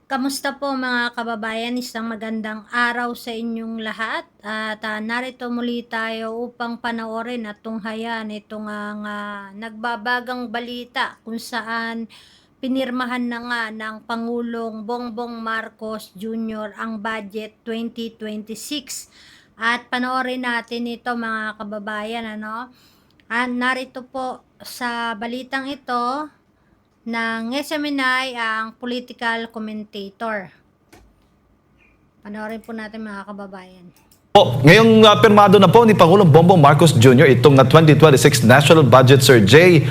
Kamusta po mga kababayan? Isang magandang araw sa inyong lahat at narito muli tayo upang panoorin at tunghayan itong nagbabagang balita kung saan pinirmahan na nga ng Pangulong Bongbong Marcos Jr. ang Budget 2026. At panoorin natin ito mga kababayan, ano? Narito po sa balitang ito ng SMNI ang political commentator. Panoorin po natin mga kababayan. Ngayong pirmado na po ni Pangulong Bongbong Marcos Jr. itong 2026 National Budget, Sir Jay.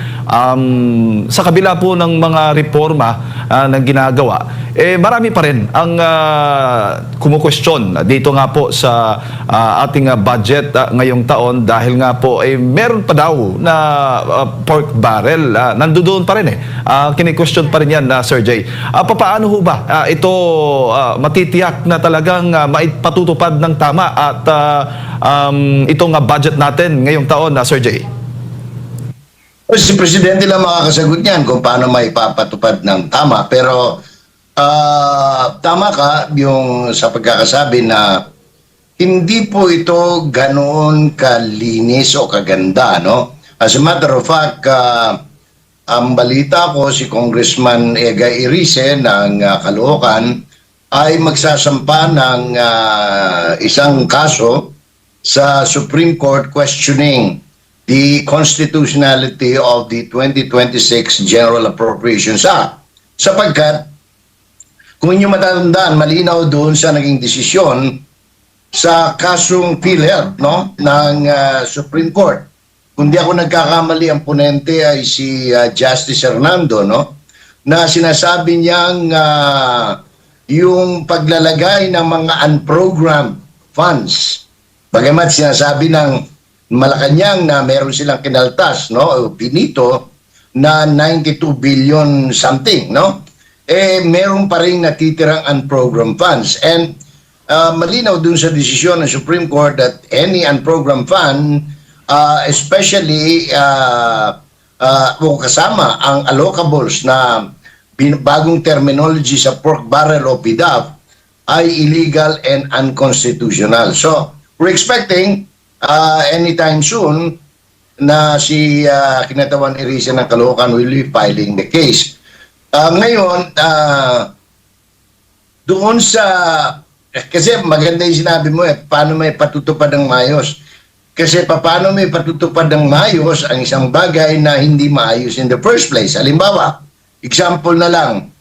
Sa kabila po ng mga reforma na ginagawa, marami pa rin ang kumukwestiyon dito nga po sa ating budget ngayong taon dahil nga po meron pa daw na pork barrel. Nandoon pa rin kini-question pa rin yan, Sir Jay. Paano ho ba ito matitiyak na talagang maipatutupad ng tama at itong budget natin ngayong taon, Sir Jay? Si Presidente lang makakasagot niyan kung paano maipapatupad ng tama. Pero tama ka yung sa pagkakasabi na hindi po ito ganoon kalinis o kaganda, no? As a matter of fact, ang balita ko si Congressman Ega Irice ng Caloocan ay magsasampa ng isang kaso sa Supreme Court questioning the constitutionality of the 2026 General Appropriations Act. Sapagkat, kung inyo matatandaan, malinaw doon sa naging desisyon sa kasong PhilHealth, no, ng Supreme Court. Kung di ako nagkakamali, ang ponente ay si Justice Hernando, no, na sinasabi niyang yung paglalagay ng mga unprogrammed funds. Bagamat sinasabi ng Malacanang na meron silang kinaltas, no, pinito na 92 billion something, no? Meron pa rin natitirang unprogrammed funds. And malinaw dun sa desisyon ng Supreme Court that any unprogrammed fund, especially kasama ang allocables na bagong terminology sa pork barrel o PDAF ay illegal and unconstitutional. So, we're expecting anytime soon na si Kinatawan Irice ng Caloocan will be filing the case. Ngayon, doon sa... Kasi maganda yung sinabi mo paano may patutupad ng mayos. Kasi paano may patutupad ng mayos ang isang bagay na hindi maayos in the first place. Halimbawa, example na lang,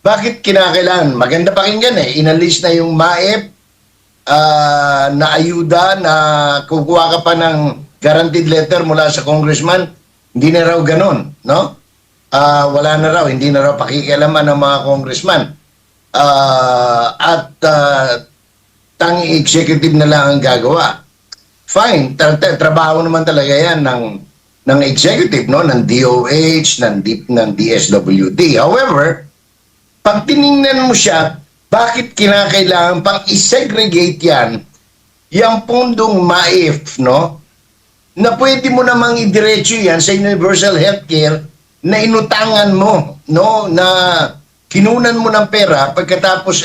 bakit kinakailangan? Maganda pakinggan inalis na yung MAEP na ayuda na kukuha ka pa ng guaranteed letter mula sa congressman. Hindi na raw ganun, no? Wala na raw, hindi na raw pakikialaman ng mga congressman. Tangi executive na lang ang gagawa. Fine, trabaho naman talaga yan ng executive, no, ng DOH, ng DSWD. However, pag tiningnan mo siya, bakit kinakailangan pang i-segregate yan, yung pundong MAIF, no, na pwede mo namang idiretso yan sa universal healthcare na inutangan mo, no, na kinunan mo ng pera pagkatapos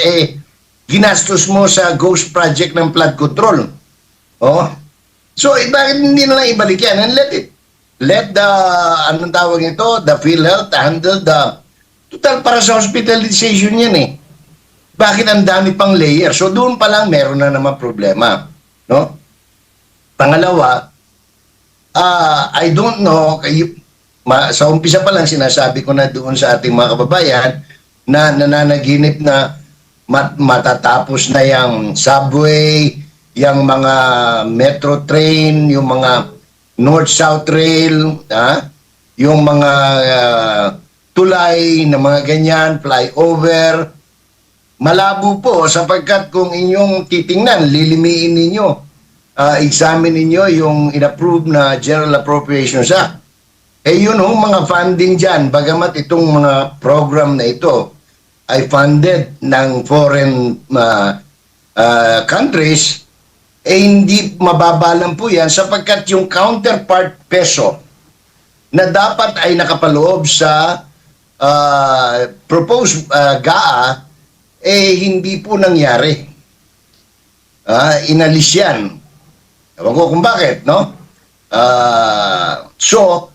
ginastos mo sa ghost project ng flood control. Oh. So, bakit hindi na lang ibalik yan and let the, anong tawag ito, the PhilHealth handle the, total para sa hospitalization yan Bakit ang dami pang layer? So, doon pa lang meron na naman problema. No? Pangalawa, I don't know, sa umpisa pa lang sinasabi ko na doon sa ating mga kababayan na nananaginip na matatapos na yung subway, yung mga metro train, yung mga North-South Rail, yung mga tulay na mga ganyan, flyover. Malabo po sapagkat kung inyong titingnan, lilimiin ninyo, examine ninyo yung in-approve na General Appropriations Act. Yun mga funding dyan, bagamat itong mga program na ito ay funded ng foreign countries, hindi mababalan po yan sapagkat yung counterpart peso na dapat ay nakapaloob sa proposed GAA, hindi po nangyari. Inalis yan. Ewan ko kung bakit, no? So,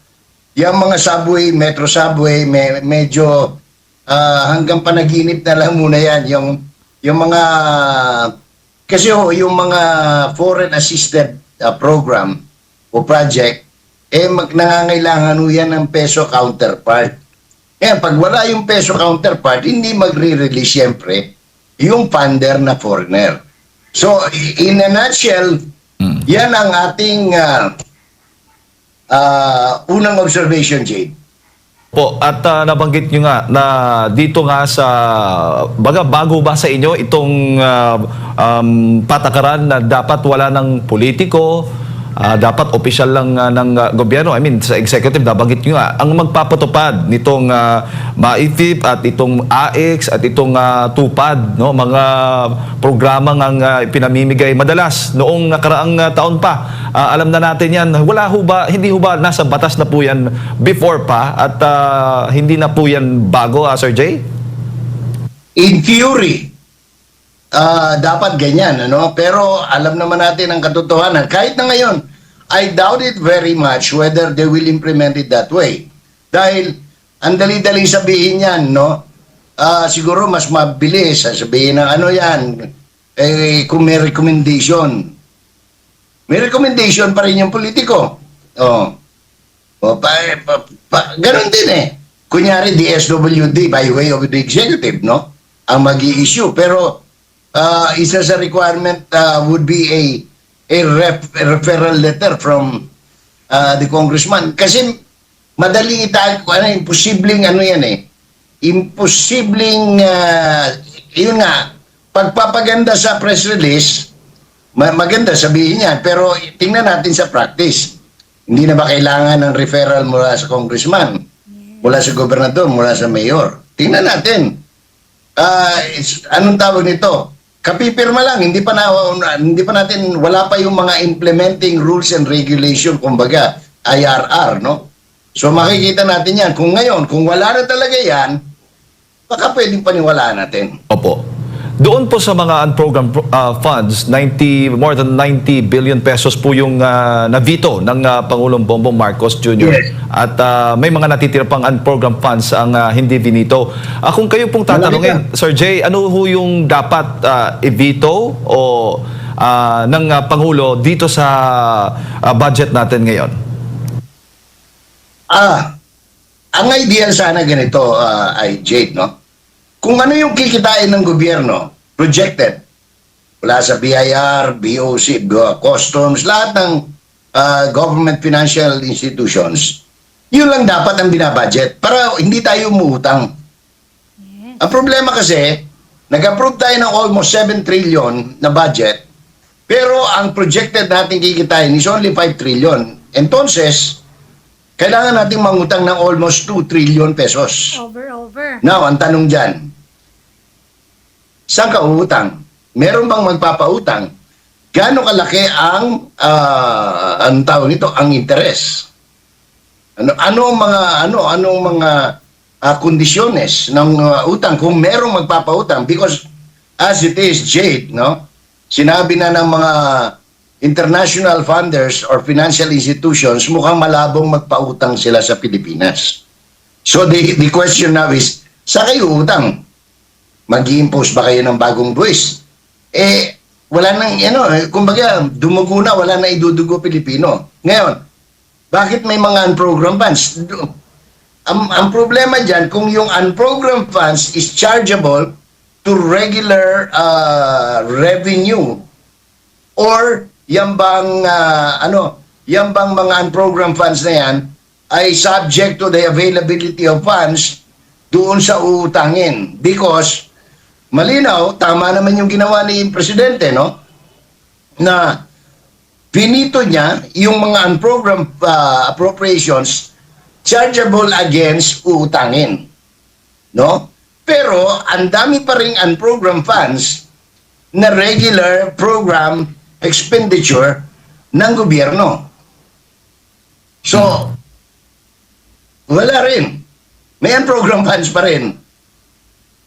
yung mga subway, metro subway, medyo hanggang panaginip na lang muna yan. Yung mga, kasi yung mga foreign assisted program o project, nangangailangan yan ng peso counterpart. Kaya pag wala yung peso counterpart, hindi magre-release siyempre yung funder na foreigner. So, in a nutshell, yan ang ating unang observation, Jade. Po, at nabanggit nyo nga na dito nga sa, bago ba sa inyo itong patakaran na dapat wala ng politiko, dapat opisyal lang ng gobyerno, I mean sa executive, nabanggit nyo nga, ang magpapatupad nitong MAIFIP at itong AX at itong TUPAD, no, mga programang ang pinamimigay madalas noong nakaraang taon pa. Alam na natin yan, hindi ho ba nasa batas na po yan before pa at hindi na po yan bago, Sir Jay? In theory, dapat ganyan, ano? Pero alam naman natin ang katotohanan. Kahit na ngayon, I doubt it very much whether they will implement it that way. Dahil, ang dali-dali sabihin yan, no? Siguro mas mabilis sabihin na ano yan, kung may recommendation. May recommendation pa rin yung politiko. Ganun din eh. Kunyari, DSWD by way of the executive, no? Ang mag-i-issue. Pero, isa sa requirement would be a referral letter from the congressman. Kasi madaling imposibleng ano yan eh. Imposibleng, yun nga, pagpapaganda sa press release, maganda sabihin yan. Pero tingnan natin sa practice. Hindi na ba kailangan ng referral mula sa congressman, mula sa gobernador, mula sa mayor? Tingnan natin. Anong tawag nito? Kapipirma lang, hindi pa natin, wala pa yung mga implementing rules and regulation, kumbaga, IRR, no? So makikita natin yan. Kung ngayon, kung wala na talaga yan, baka pwedeng paniwalaan natin. Opo. Doon po sa mga unprogrammed funds, more than 90 billion pesos po yung navito ng Pangulong Bongbong Marcos Jr. Yes. At may mga natitira pang unprogrammed funds ang hindi vinito. Kung kayo pong tatanungin, Sir Jay, ano ho yung dapat i-veto o ng Pangulo dito sa budget natin ngayon? Ang ideal sana ganito ay Jade, no? Kung ano yung kikitain ng gobyerno, projected, wala sa BIR, BOC, customs, lahat ng government financial institutions, yun lang dapat ang binabudget para hindi tayo umuutang. Ang problema kasi, nag-approve tayo ng almost 7 trillion na budget, pero ang projected natin kikitain is only 5 trillion. Entonces, kailangan natin mangutang ng almost 2 trillion pesos. Over. Now, ang tanong dyan, saan ka uutang? Meron bang magpapautang? Gaano kalaki ang tawag nito, ang interest? Anong mga kondisyones ng utang kung merong magpapautang? Because as it is, Jade, no? Sinabi na ng mga international funders or financial institutions, mukhang malabong magpautang sila sa Pilipinas. So the question now is, saan kayo utang? Mag-i-impose ba kayo ng bagong buwis? Wala nang, kumbaga, dumugo na, wala na idudugo Pilipino. Ngayon, bakit may mga unprogrammed funds? Ang problema dyan, kung yung unprogrammed funds is chargeable to regular revenue, or yan bang, yan bang mga unprogrammed funds na yan ay subject to the availability of funds doon sa uutangin. Because, malinaw, tama naman yung ginawa ni Presidente, no? Na pinito niya yung mga unprogrammed appropriations chargeable against uutangin, no? Pero ang dami pa ring unprogrammed funds na regular program expenditure ng gobyerno. So, wala rin. may program funds pa rin.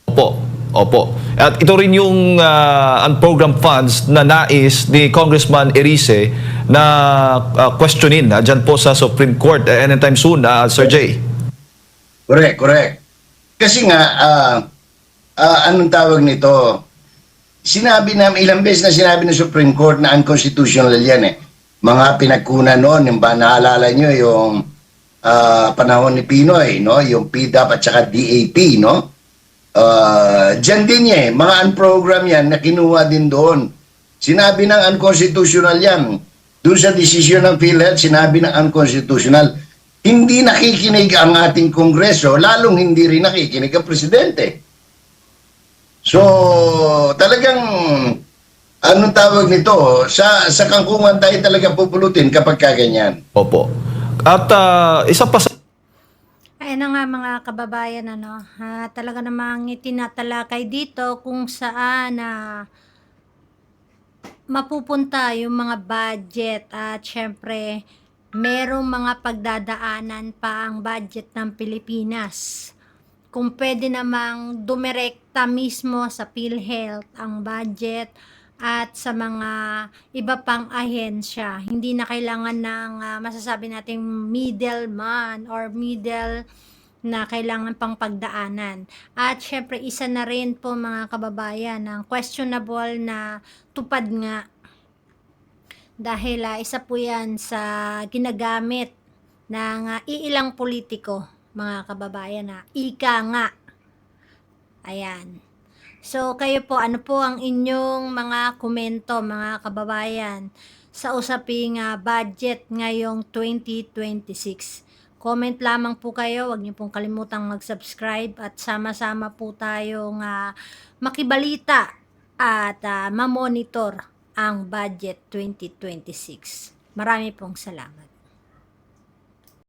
Opo, opo. At ito rin yung unprogrammed funds na nais ni Congressman Erice na questionin dyan po sa Supreme Court anytime soon, Sir Jay. Correct, correct. Kasi nga, anong tawag nito? Sinabi na, ilang beses na sinabi ng Supreme Court na unconstitutional yan eh. Mga pinagkunan noon, yung ba naalala nyo yung panahon ni Pinoy, no? Yung PDAP at saka DAP, no? Diyan din niya eh, mga unprogram yan na kinuha din doon. Sinabi ng unconstitutional yan. Doon sa desisyon ng PhilHealth, sinabi ng unconstitutional. Hindi nakikinig ang ating Kongreso, lalong hindi rin nakikinig ang Presidente. So, talagang, anong tawag nito, sa kangkungan tayo talaga pupulutin kapag kaganyan. Opo. At isa pa sa Ayan na nga mga kababayan, talaga namang itinatalakay dito kung saan mapupunta yung mga budget at syempre merong mga pagdadaanan pa ang budget ng Pilipinas. Kung pwede namang dumirekta mismo sa PhilHealth ang budget at sa mga iba pang ahensya. Hindi na kailangan ng masasabi nating middleman or middle na kailangan pang pagdaanan. At syempre isa na rin po mga kababayan ang questionable na tupad nga dahil isa po yan sa ginagamit ng iilang politiko mga kababayan na ika nga. Ayan. So, kayo po, ano po ang inyong mga komento, mga kababayan, sa usaping budget ngayong 2026? Comment lamang po kayo, huwag niyo pong kalimutang mag-subscribe at sama-sama po tayong makibalita at mamonitor ang budget 2026. Marami pong salamat.